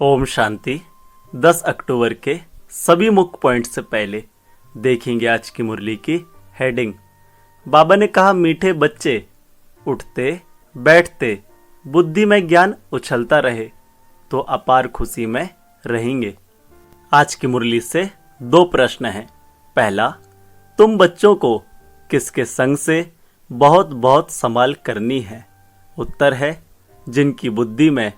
ओम शांति। 10 अक्टूबर के सभी मुख्य पॉइंट से पहले देखेंगे आज की मुरली की हेडिंग। बाबा ने कहा, मीठे बच्चे उठते बैठते बुद्धि में ज्ञान उछलता रहे तो अपार खुशी में रहेंगे। आज की मुरली से 2 प्रश्न हैं। पहला, तुम बच्चों को किसके संग से बहुत बहुत संभाल करनी है? उत्तर है, जिनकी बुद्धि में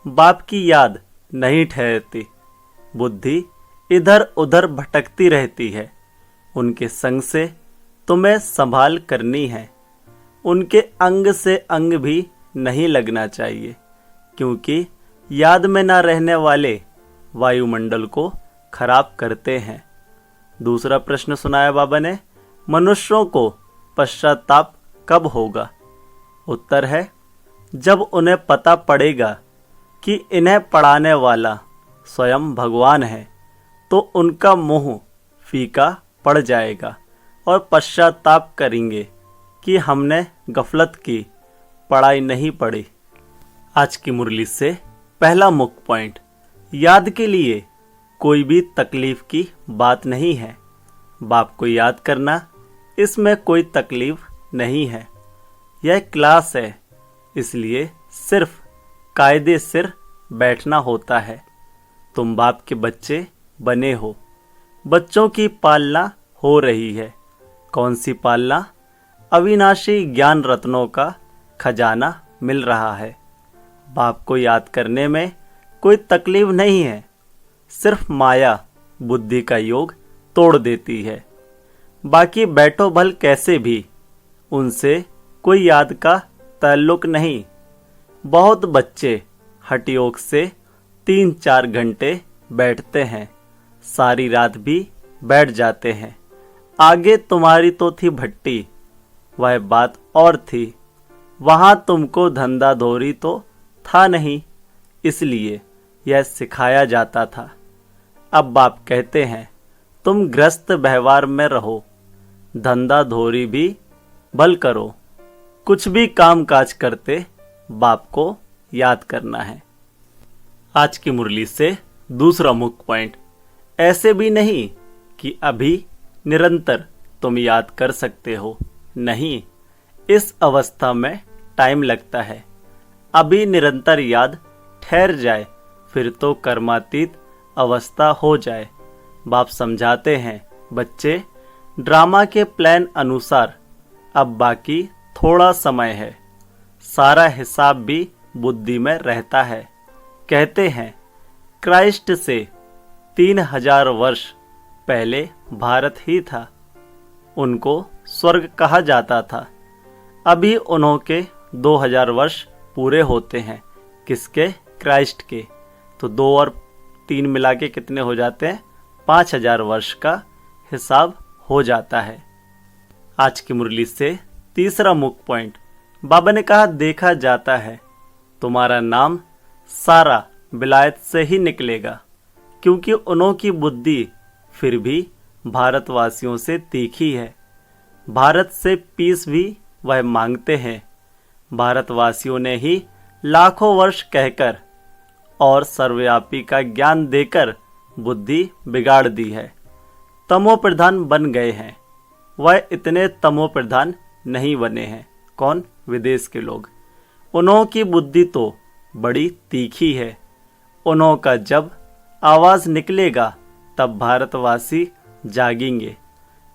बाप की याद नहीं ठहरती, बुद्धि इधर उधर भटकती रहती है, उनके संग से तुम्हें संभाल करनी है। उनके अंग से अंग भी नहीं लगना चाहिए, क्योंकि याद में ना रहने वाले वायुमंडल को खराब करते हैं। दूसरा प्रश्न सुनाया बाबा ने, मनुष्यों को पश्चाताप कब होगा? उत्तर है, जब उन्हें पता पड़ेगा कि इन्हें पढ़ाने वाला स्वयं भगवान है, तो उनका मुंह फीका पड़ जाएगा और पश्चाताप करेंगे कि हमने गफलत की, पढ़ाई नहीं पढ़ी। आज की मुरली से पहला मुख्य पॉइंट, याद के लिए कोई भी तकलीफ की बात नहीं है। बाप को याद करना, इसमें कोई तकलीफ नहीं है। यह क्लास है, इसलिए सिर्फ कायदे सिर बैठना होता है। तुम बाप के बच्चे बने हो, बच्चों की पालना हो रही है। कौन सी पालना? अविनाशी ज्ञान रत्नों का खजाना मिल रहा है। बाप को याद करने में कोई तकलीफ नहीं है, सिर्फ माया बुद्धि का योग तोड़ देती है। बाकी बैठो भल कैसे भी, उनसे कोई याद का ताल्लुक नहीं। बहुत बच्चे हठयोग से 3-4 घंटे बैठते हैं, सारी रात भी बैठ जाते हैं। आगे तुम्हारी तो थी भट्टी, वह बात और थी। वहां तुमको धंधा धोरी तो था नहीं, इसलिए यह सिखाया जाता था। अब बाप कहते हैं, तुम ग्रस्त व्यवहार में रहो, धंधा धोरी भी भल करो। कुछ भी काम काज करते बाप को याद करना है। आज की मुरली से दूसरा मुख्य पॉइंट, ऐसे भी नहीं कि अभी निरंतर तुम याद कर सकते हो। नहीं, इस अवस्था में टाइम लगता है। अभी निरंतर याद ठहर जाए, फिर तो कर्मातीत अवस्था हो जाए। बाप समझाते हैं, बच्चे ड्रामा के प्लान अनुसार अब बाकी थोड़ा समय है। सारा हिसाब भी बुद्धि में रहता है। कहते हैं, क्राइस्ट से 3000 वर्ष पहले भारत ही था, उनको स्वर्ग कहा जाता था। अभी उन्हों के 2000 वर्ष पूरे होते हैं। किसके? क्राइस्ट के। तो 2 और 3 मिला के कितने हो जाते हैं? 5000 वर्ष का हिसाब हो जाता है। आज की मुरली से तीसरा मुख्य पॉइंट, बाबा ने कहा, देखा जाता है तुम्हारा नाम सारा विलायत से ही निकलेगा, क्योंकि उन्हों की बुद्धि फिर भी भारतवासियों से तीखी है। भारत से पीस भी वह मांगते हैं। भारतवासियों ने ही लाखों वर्ष कहकर और सर्वव्यापी का ज्ञान देकर बुद्धि बिगाड़ दी है। तमो प्रधान बन गए हैं। वह इतने तमो प्रधान नहीं बने हैं। कौन? विदेश के लोग। उन्हों की बुद्धि तो बड़ी तीखी है। उन्हों का जब आवाज निकलेगा तब भारतवासी जागेंगे,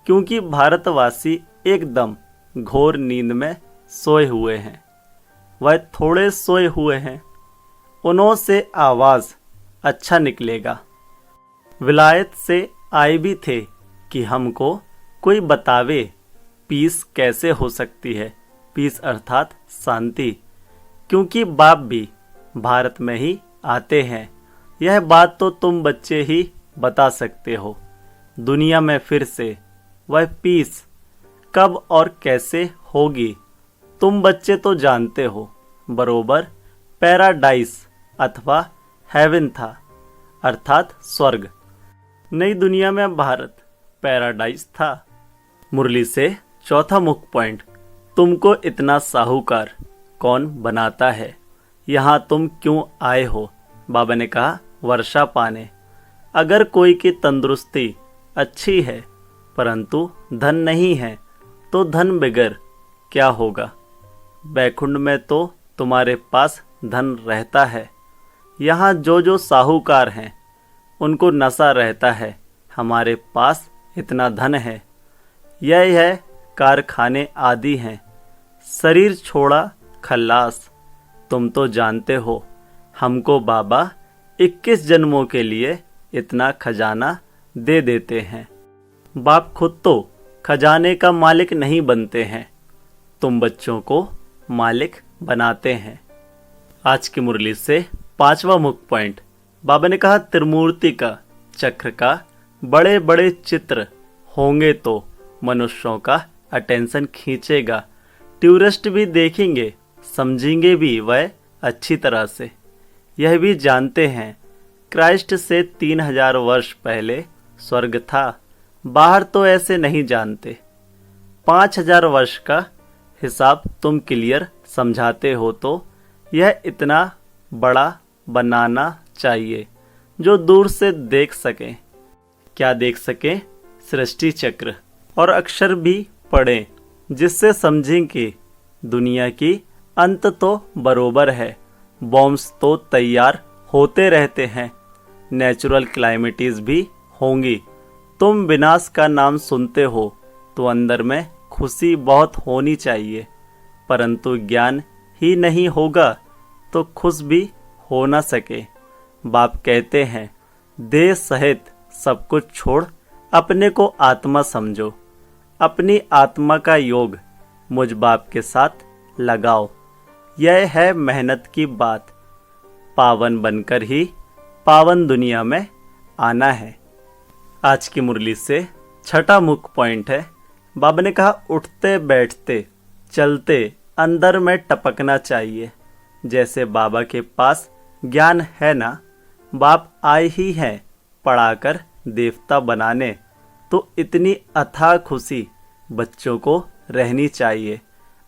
क्योंकि भारतवासी एकदम घोर नींद में सोए हुए हैं। वह थोड़े सोए हुए हैं। उन्हों से आवाज अच्छा निकलेगा। विलायत से आए भी थे कि हमको कोई बतावे पीस कैसे हो सकती है। पीस अर्थात शांति, क्योंकि बाप भी भारत में ही आते हैं। यह बात तो तुम बच्चे ही बता सकते हो। दुनिया में फिर से वह पीस कब और कैसे होगी, तुम बच्चे तो जानते हो। बरोबर पैराडाइस अथवा हेवन था, अर्थात स्वर्ग। नई दुनिया में भारत पैराडाइस था। मुरली से चौथा मुख्य पॉइंट, तुमको इतना साहूकार कौन बनाता है? यहाँ तुम क्यों आए हो? बाबा ने कहा वर्षा पाने। अगर कोई की तंदुरुस्ती अच्छी है परंतु धन नहीं है तो धन बगैर क्या होगा। बैकुंठ में तो तुम्हारे पास धन रहता है, यहाँ जो जो साहूकार हैं उनको नशा रहता है, हमारे पास इतना धन है। यह है कारखाने आदि हैं, शरीर छोड़ा खल्लास। तुम तो जानते हो हमको बाबा 21 जन्मों के लिए इतना खजाना दे देते हैं। बाप खुद तो खजाने का मालिक नहीं बनते हैं, तुम बच्चों को मालिक बनाते हैं। आज की मुरली से 5वां मुख्य पॉइंट, बाबा ने कहा त्रिमूर्ति का चक्र का बड़े बड़े चित्र होंगे तो मनुष्यों का अटेंशन खींचेगा, टूरिस्ट भी देखेंगे, समझेंगे भी वह अच्छी तरह से। यह भी जानते हैं क्राइस्ट से 3000 वर्ष पहले स्वर्ग था, बाहर तो ऐसे नहीं जानते। 5000 वर्ष का हिसाब तुम क्लियर समझाते हो तो यह इतना बड़ा बनाना चाहिए जो दूर से देख सकें। क्या देख सकें? सृष्टि चक्र और अक्षर भी पढ़ें, जिससे समझें कि दुनिया की अंत तो बरोबर है, बॉम्ब्स तो तैयार होते रहते हैं, नेचुरल क्लाइमेटीज भी होंगी। तुम विनाश का नाम सुनते हो तो अंदर में खुशी बहुत होनी चाहिए, परंतु ज्ञान ही नहीं होगा तो खुश भी हो न सके। बाप कहते हैं देह सहित सब कुछ छोड़ अपने को आत्मा समझो, अपनी आत्मा का योग मुझ बाप के साथ लगाओ। यह है मेहनत की बात, पावन बनकर ही पावन दुनिया में आना है। आज की मुरली से 6वां मुख्य पॉइंट है, बाबा ने कहा उठते बैठते चलते अंदर में टपकना चाहिए। जैसे बाबा के पास ज्ञान है ना, बाप आए ही हैं पढ़ाकर देवता बनाने, तो इतनी अथाह खुशी बच्चों को रहनी चाहिए।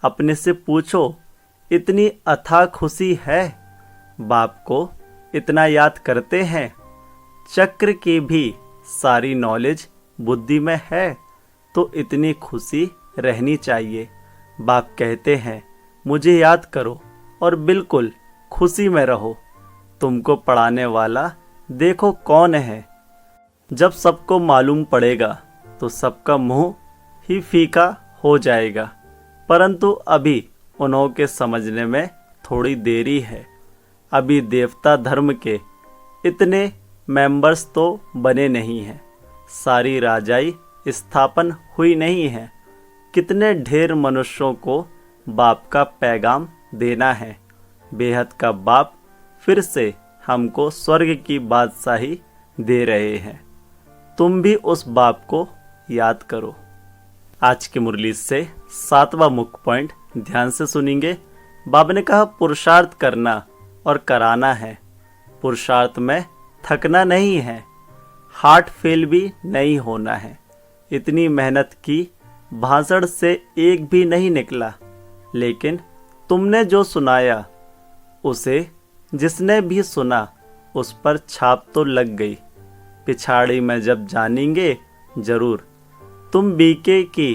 अपने से पूछो इतनी अथाह खुशी है? बाप को इतना याद करते हैं? चक्र की भी सारी नॉलेज बुद्धि में है तो इतनी खुशी रहनी चाहिए। बाप कहते हैं मुझे याद करो और बिल्कुल खुशी में रहो। तुमको पढ़ाने वाला देखो कौन है। जब सबको मालूम पड़ेगा तो सबका मुंह ही फीका हो जाएगा, परंतु अभी उन्हों के समझने में थोड़ी देरी है। अभी देवता धर्म के इतने मेंबर्स तो बने नहीं हैं, सारी राजाई स्थापन हुई नहीं है। कितने ढेर मनुष्यों को बाप का पैगाम देना है। बेहद का बाप फिर से हमको स्वर्ग की बादशाही दे रहे हैं, तुम भी उस बाप को याद करो। आज की मुरली से 7वां मुख्य पॉइंट ध्यान से सुनेंगे। बाबा ने कहा पुरुषार्थ करना और कराना है। पुरुषार्थ में थकना नहीं है, हार्ट फेल भी नहीं होना है। इतनी मेहनत की, भाषण से एक भी नहीं निकला, लेकिन तुमने जो सुनाया उसे जिसने भी सुना उस पर छाप तो लग गई। पिछाड़ी में जब जानेंगे जरूर, तुम बीके की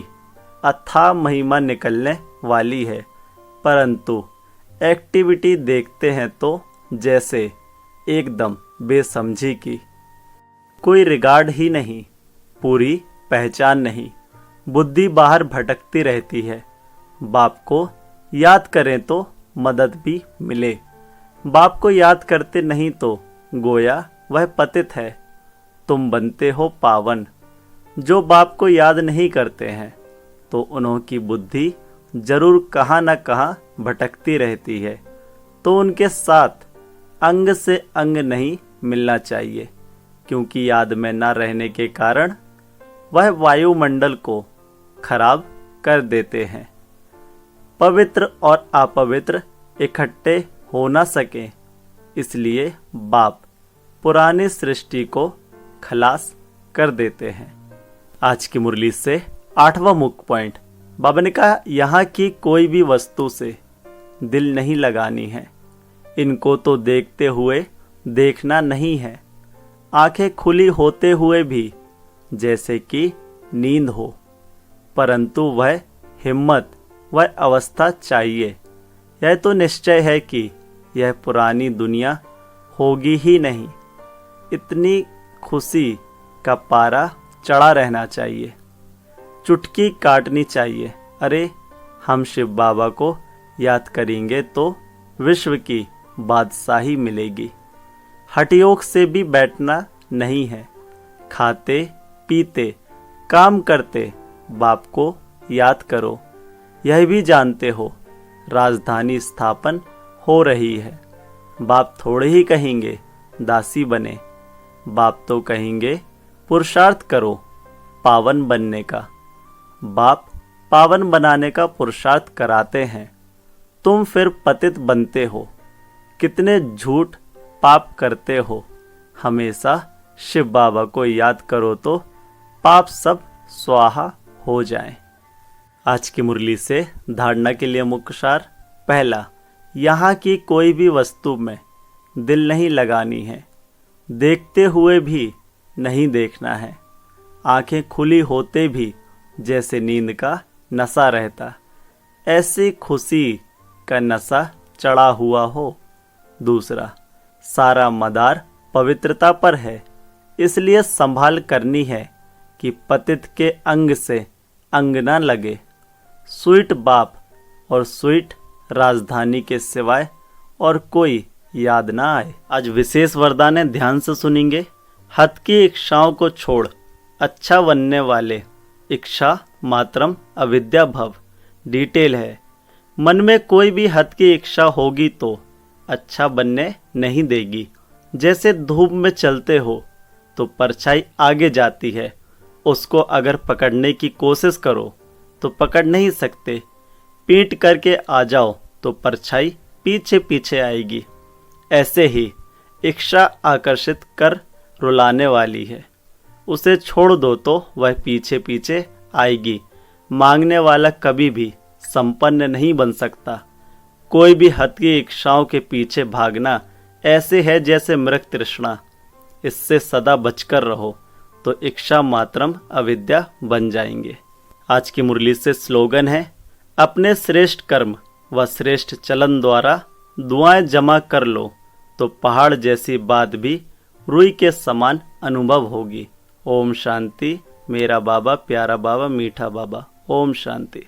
अथाह महिमा निकलने वाली है, परंतु एक्टिविटी देखते हैं तो जैसे एकदम बेसमझी की, कोई रिगार्ड ही नहीं, पूरी पहचान नहीं, बुद्धि बाहर भटकती रहती है। बाप को याद करें तो मदद भी मिले, बाप को याद करते नहीं तो गोया वह पतित है। तुम बनते हो पावन। जो बाप को याद नहीं करते हैं तो उन्हों की बुद्धि जरूर कहाँ न कहाँ भटकती रहती है, तो उनके साथ अंग से अंग नहीं मिलना चाहिए, क्योंकि याद में न रहने के कारण वह वायुमंडल को खराब कर देते हैं। पवित्र और अपवित्र इकट्ठे हो न सके, इसलिए बाप पुरानी सृष्टि को खलास कर देते हैं। आज की मुरली से 8वां मुख्य पॉइंट, बाबा ने कहा यहाँ की कोई भी वस्तु से दिल नहीं लगानी है। इनको तो देखते हुए देखना नहीं है। आंखें खुली होते हुए भी जैसे कि नींद हो, परंतु वह हिम्मत, वह अवस्था चाहिए। यह तो निश्चय है कि यह पुरानी दुनिया होगी ही नहीं। इतनी खुशी का पारा चढ़ा रहना चाहिए, चुटकी काटनी चाहिए। अरे हम शिव बाबा को याद करेंगे तो विश्व की बादशाही मिलेगी। हठयोग से भी बैठना नहीं है। खाते पीते काम करते बाप को याद करो। यह भी जानते हो राजधानी स्थापन हो रही है। बाप थोड़े ही कहेंगे दासी बने, बाप तो कहेंगे पुरुषार्थ करो पावन बनने का। बाप पावन बनाने का पुरुषार्थ कराते हैं, तुम फिर पतित बनते हो। कितने झूठ पाप करते हो। हमेशा शिव बाबा को याद करो तो पाप सब स्वाहा हो जाएं। आज की मुरली से धारणा के लिए मुख्य सार। पहला, यहाँ की कोई भी वस्तु में दिल नहीं लगानी है। देखते हुए भी नहीं देखना है। आंखें खुली होते भी जैसे नींद का नशा रहता, ऐसी खुशी का नशा चढ़ा हुआ हो। दूसरा, सारा मदार पवित्रता पर है, इसलिए संभाल करनी है कि पतित के अंग से अंग न लगे। स्वीट बाप और स्वीट राजधानी के सिवाय और कोई याद ना आए। आज विशेष वरदान है, ध्यान से सुनेंगे। हत की इच्छाओं को छोड़ अच्छा बनने वाले, इच्छा मात्रम अविद्या भव। डिटेल है, मन में कोई भी हत की इच्छा होगी तो अच्छा बनने नहीं देगी। जैसे धूप में चलते हो तो परछाई आगे जाती है, उसको अगर पकड़ने की कोशिश करो तो पकड़ नहीं सकते। पीट करके आ जाओ तो परछाई पीछे पीछे आएगी। ऐसे ही इच्छा आकर्षित कर रुलाने वाली है, उसे छोड़ दो तो वह पीछे पीछे आएगी। मांगने वाला कभी भी संपन्न नहीं बन सकता। कोई भी हद की इच्छाओं के पीछे भागना ऐसे है जैसे मृग तृष्णा। इससे सदा बचकर रहो तो इच्छा मात्रम अविद्या बन जाएंगे। आज की मुरली से स्लोगन है, अपने श्रेष्ठ कर्म व श्रेष्ठ चलन द्वारा दुआएं जमा कर लो तो पहाड़ जैसी बात भी रुई के समान अनुभव होगी। ओम शांति। मेरा बाबा, प्यारा बाबा, मीठा बाबा। ओम शांति।